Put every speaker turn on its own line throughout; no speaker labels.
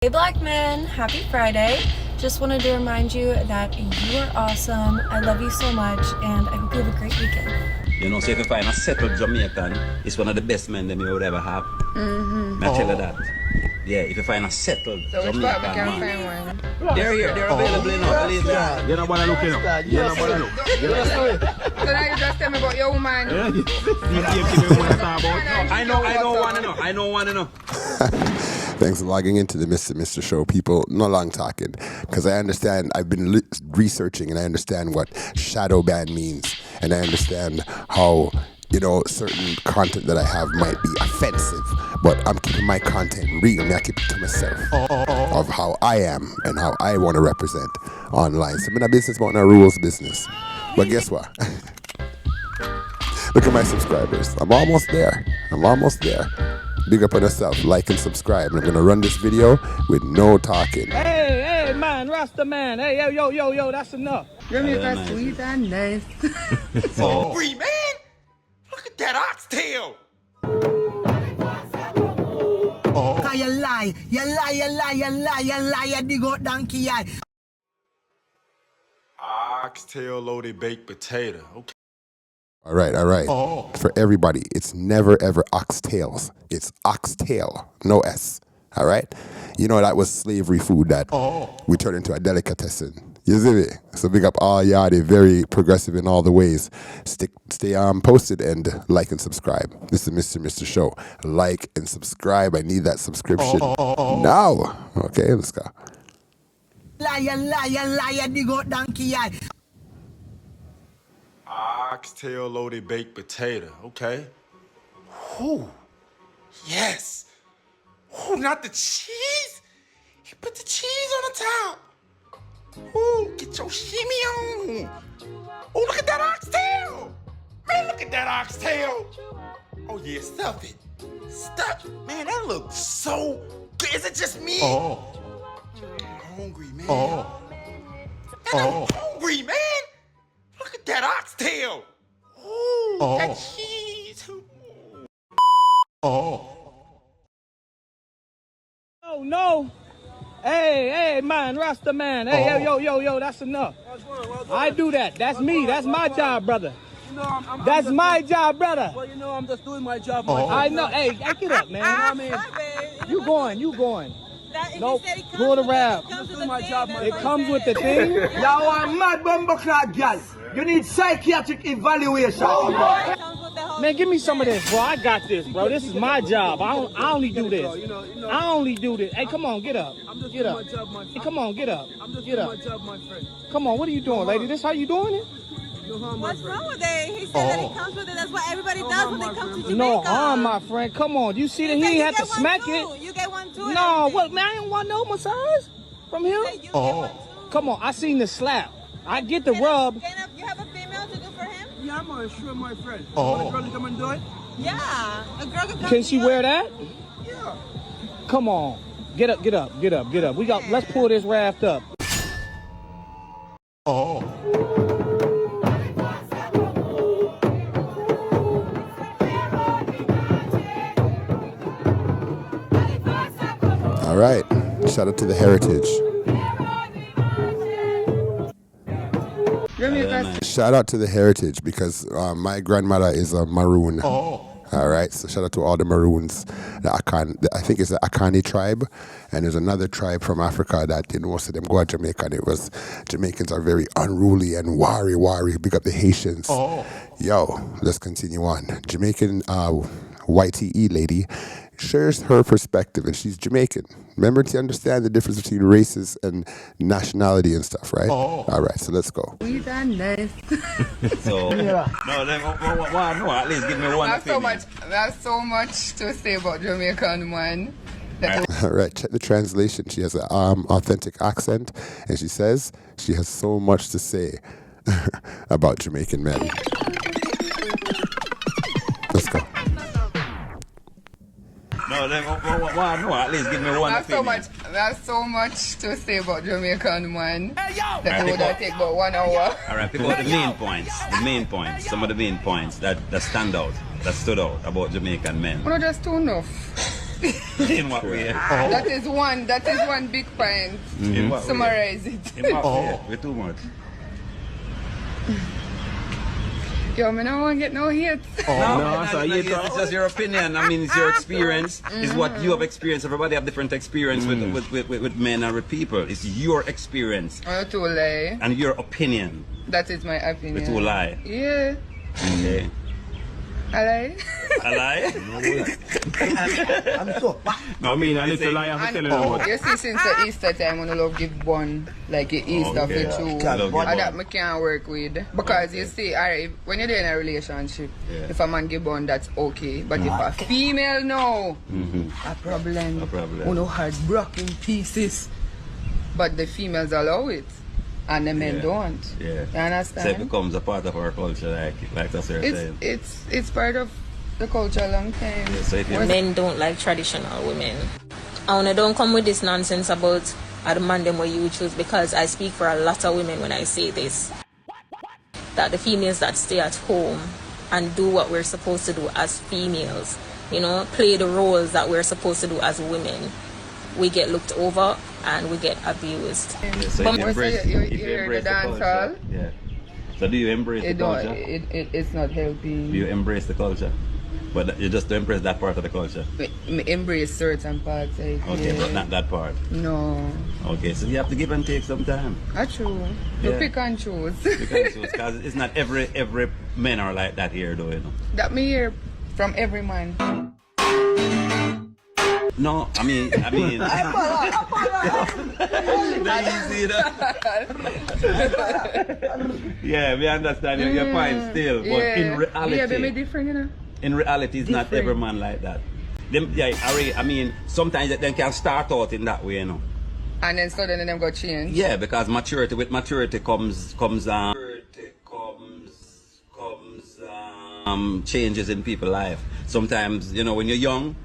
Hey black men, happy Friday. Just wanted to remind you that you are awesome. I love you so much and I hope you have a great weekend.
You know, so if you find a settled Jamaican, it's one of the best men that you would ever have. I tell you that. Yeah, if you find a settled Jamaican man. They're here, they're available enough.
You know what I look, you know. You know what I look.
So now you just tell me about your woman.
I know one enough.
Thanks for logging into the Mr. Show, people. Not long talking, because I understand. I've been researching, and I understand what shadow ban means, and I understand how, you know, certain content that I have might be offensive, but I'm keeping my content real, and I keep it to myself of how I am and how I want to represent online. So I'm in a business about no rules business. But guess what? Look at my subscribers. I'm almost there. Big up on yourself, like and subscribe. And I'm gonna run this video with no talking.
Hey, man, Rasta man. Hey, yo, that's enough.
Jamaica sweet and nice.
Hungry, man! Look at that oxtail!
Cause you lie, you dig out donkey eye.
Oxtail loaded baked potato. Okay.
All right. For everybody, it's never ever oxtails. It's oxtail, no S. All right? You know that was slavery food that we turned into a delicatessen. You see me? So big up all y'all. They're very progressive in all the ways. Stay posted and like and subscribe. This is Mr. Show. Like and subscribe. I need that subscription now. Okay, let's go.
Liar, dig out donkey eye.
Oxtail loaded baked potato. Okay. Whew. Yes. Whew, not the cheese. He put the cheese on the top. Ooh, get your shimmy on. Oh, look at that oxtail. Man, look at that oxtail. Oh, yeah, stuff it. Stuff it. Man, that looks so good. Is it just me? I'm hungry, man. Man, I'm hungry, man. Look at that oxtail. Ooh, that cheese.
Oh, no. Hey, man, Rasta man. Hey, yo, that's enough. I do that. That's me. That's my job, brother. That's my job, brother.
Well, you know, I'm just doing my job.
I know. Hey, get up, man. I mean, you going. Nope, pull the rap. It comes with the thing.
Y'all are mad bumbleclad girl. You need psychiatric evaluation.
Man, give me some of this, bro. I got this, bro. This is my job. I only do this. I only do this. Hey, come on, get up. Get up. Hey, come on, get up. Get up. Come on, what are you doing, lady? This how you doing it?
What's wrong with it? He said that it comes with it. That's what everybody does when they come to Jamaica.
No harm, my friend. Come on. You see that he ain't have to smack it.
You get one too.
No, what, man? I don't want no massage from him. Come on. I seen the slap. I get the rub.
You have a female to do for him?
Yeah, man, sure, my friend. You want a girl to come and do it?
Yeah. A girl can come.
Can she wear that?
Yeah.
Come on. Get up. Let's pull this raft up.
All right. Shout out to the heritage. Shout out to the heritage because my grandmother is a Maroon. All right, so shout out to all the Maroons. I think it's the Akani tribe, and there's another tribe from Africa that most of them go to Jamaica, and it was Jamaicans are very unruly and wary. Big up the Haitians. Yo, let's continue on. Jamaican YTE lady shares her perspective, and she's Jamaican. Remember to understand the difference between races and nationality and stuff, right? All right, so let's go.
Sweet and nice.
So, no, at least give me one opinion.
There's so much to say about Jamaican man.
All right, check the translation. She has an authentic accent, and she says she has so much to say about Jamaican men. Let's go.
No, at least give me one opinion.
There's so much to say about Jamaican man that it would take about 1 hour.
All right, pick out the main points, some of the main points that stand out, that stood out about Jamaican men.
Well, just too enough.
In what way?
That is one big point.
In what
Summarize
way?
it.
In what way? We're too much.
Yo, me no want to get no hits.
It's just your opinion. I mean, it's your experience. It's what you have experienced. Everybody have different experience with men and with people. It's your experience.
Oh, too lie.
And your opinion.
That is my opinion.
It's too lie.
Yeah.
Okay.
I lie.
A lie?
I'm so
I mean, a little lie I'm telling you about.
You see, since the Easter time, when I love give bun, like you Easter for true. And that I can't work with. Because you see, alright, when you're in a relationship, if a man give bun, that's okay. But if a female no, a problem. Who know heart broken pieces. But the females allow it. And the men don't.
Yeah.
You understand?
So it becomes a part of our culture, like that's what you're saying.
It's part of the culture a long time.
Yeah, so if you
Men don't like traditional women. I don't come with this nonsense about the man them what you choose, because I speak for a lot of women when I say this. That the females that stay at home and do what we're supposed to do as females, you know, play the roles that we're supposed to do as women, we get looked over and we get abused.
So
But
you
you hear the dance hall?
Yeah. So do you embrace the culture?
It's not helping.
Do you embrace the culture? But you just don't embrace that part of the culture?
Embrace certain parts.
Okay, but not that part?
No.
Okay, so you have to give and take sometime.
That's true. You pick and choose.
Pick and choose, because it's not every men are like that here, though, you know.
That me hear from every man.
No, I mean. Easy, yeah, we understand your point still, but in reality,
yeah, they different, you know.
In reality, it's not every man like that. Them, I mean, sometimes they can start out in that way, you know.
And then suddenly them got change.
Yeah, because maturity comes changes in people's life. Sometimes, you know, when you're young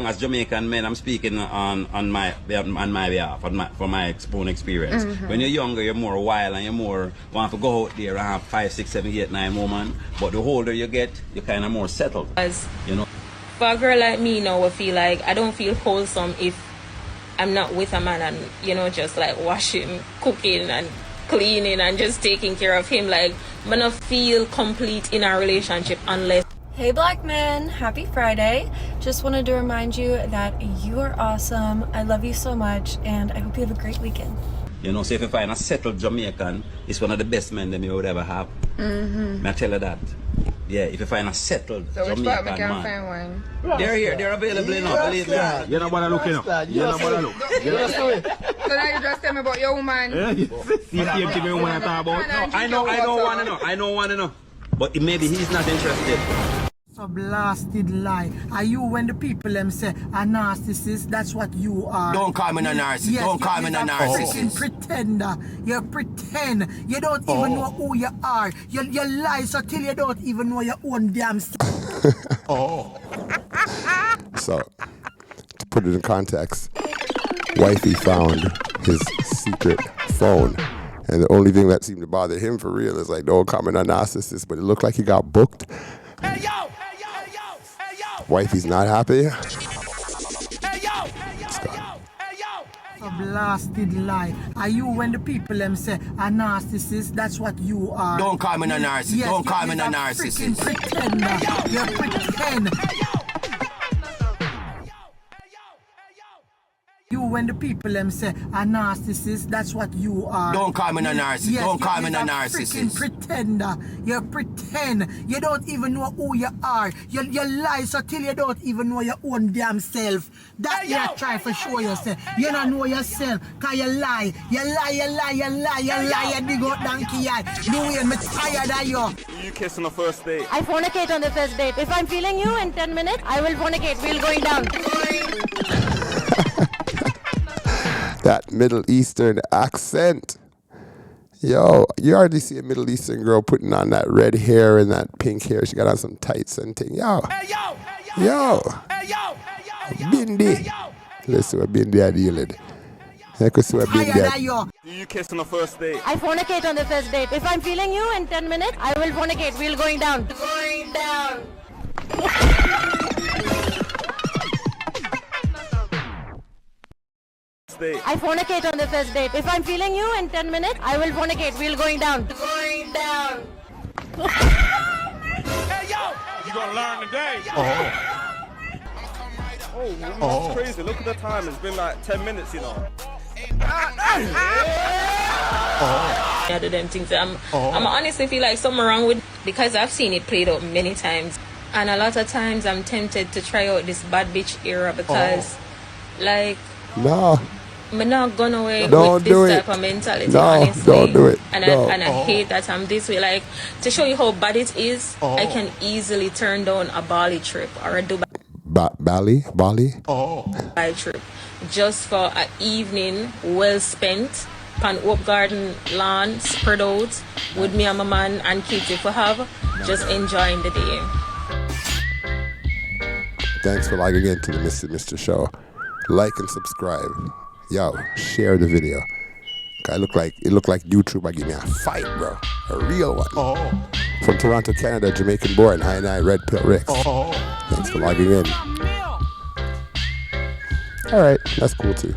as Jamaican men, I'm speaking on my behalf, for my own experience. When you're younger, you're more wild and you're more want to go out there and have 5, 6, 7, 8, 9 women. But the older you get, you're kind of more settled. You know.
For a girl like me now, I feel like I don't feel wholesome if I'm not with a man and, you know, just like washing, cooking and cleaning and just taking care of him. Like, I don't feel complete in a relationship unless.
Hey black men, happy Friday. Just wanted to remind you that you are awesome. I love you so much and I hope you have a great weekend.
You know, so if you find a settled Jamaican, it's one of the best men that you would ever have. I tell you that. Yeah, if you find a settled Jamaican man.
Find one?
They're here, they're available enough, believe me.
You know what I look, you know? You know what I look?
So now you just tell me about your woman.
Yeah, you give me woman I talk about.
No, I know one to know. But maybe he's not interested.
a blasted lie. Are you when the people them say a narcissist? That's what you are.
Don't call me a narcissist.
Yes,
don't call me a narcissist.
Freaking pretender. You pretend. You don't even know who you are. You lie so till you don't even know your own damn self.
So, to put it in context, wifey found his secret phone. And the only thing that seemed to bother him for real is like, don't call me a narcissist, but it looked like he got booked.
Hey, yo! Hey, yo! Hey, yo! Hey, yo!
Wifey's not happy.
Hey, yo! Hey, yo! Hey, yo! Hey, yo!
A blasted lie. Are you when the people them say a narcissist? That's what you are.
Don't call me a narcissist.
Yes,
don't call me a
freaking
narcissist.
Pretender. You pretend. You when the people them say a narcissist, that's what you are.
Don't call me a narcissist.
Yes,
don't call me a
freaking
narcissist.
Pretender. You pretend. You don't even know who you are. You lie so till you don't even know your own damn self. That you try for show yourself. You don't know yourself. Cause you lie. You dig out donkey eye. The way me tired of you.
You kiss on the first date.
I fornicate on the first date. If I'm feeling you in 10 minutes, I will fornicate. We'll going down.
That Middle Eastern accent. Yo, you already see a Middle Eastern girl putting on that red hair and that pink hair. She got on some tights and thing. Yo. Yo. Bindi. Listen what Bindi I dealing.
You kiss on the first date.
I fornicate on the first date. If I'm feeling you in 10 minutes, I will fornicate. We'll going down. Going down.
date.
I fornicate on the first date. If I'm feeling you in 10 minutes, I will fornicate. We'll going down. Going down.
Hey, yo! You gonna learn today. Oh, that's crazy. Look at the time. It's been like 10 minutes, you know.
I do them things. I'm honestly feel like something wrong with, because I've seen it played out many times. And a lot of times I'm tempted to try out this bad bitch era because, like,
No.
I'm not going away
Don't
with this
do
type
it.
of mentality,
No,
honestly.
don't do it.
And,
No.
I hate that I'm this way. Like, to show you how bad it is, I can easily turn down a Bali trip or a Dubai
Bali?
trip just for an evening well spent on Oak Garden lawn, spread out with me and my man and kids if we have, just enjoying the day.
Thanks for logging in to the Mr. Show. Like and subscribe. Yo, share the video. It look like YouTube might give me a fight, bro. A real one. From Toronto, Canada, Jamaican born, I Red Pill Rex. Thanks for logging in. All right, that's cool too.